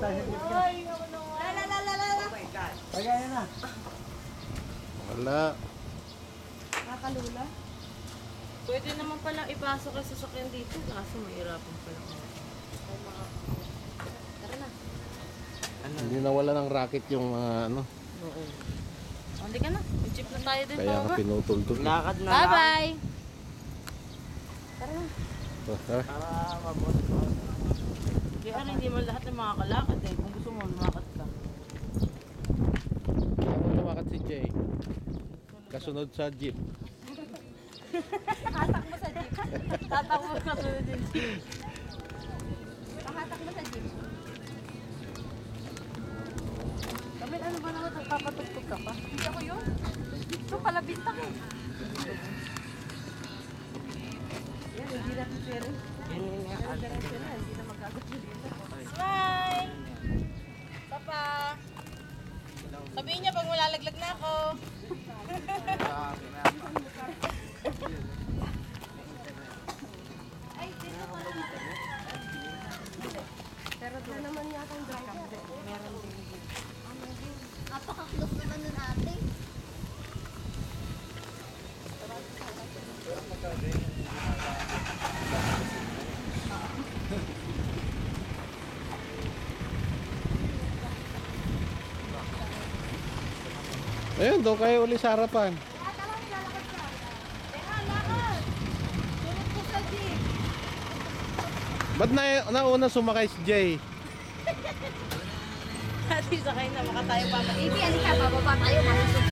Ay, la. Oh my God. Kaya na. Wala. Nakakalula. Pwede naman palang ipasok ang sasakyan dito, kaso mahirapan pala. Ay, mga... Tara na. Hindi nawala ng racket yung mga ano. Oo. Hindi ka na. Jeep na tayo din. Kaya nga pinutol-tol. Lakad na lang. Bye-bye! Tara na. Oh, tara. Para mabuti ko. Kaya hindi man lahat ng makakalakad eh. Kung gusto mo, lumakad ka. Ako tumakat si Jay. Kasunod sa jeep. Hatak mo sa jeep. Tatakbo ka sunod din. Pahatak mo sa jeep. Kami, ano ba naman? Nagpapatugtog ka pa? Hindi ako yun. Ito pala bintang eh. Yan, hindi natin sir. Yan nga. Diretso na, hindi na magkagawa dito. Smile! Papa! Sabihin niya pag malalaglag na ako. Ay, dito pala. Pero doon naman yata yung driver. Meron din. Napaka-close naman nun ate. Ayun, doon kayo uli sa harapan. Tara, lalakad ka. Teka, lakad. Sunod ko sa jeep. Ba't nauna sumakay si Jay? At sakay na makatayo pa. Baby, alika, bababa tayo. Masusunod.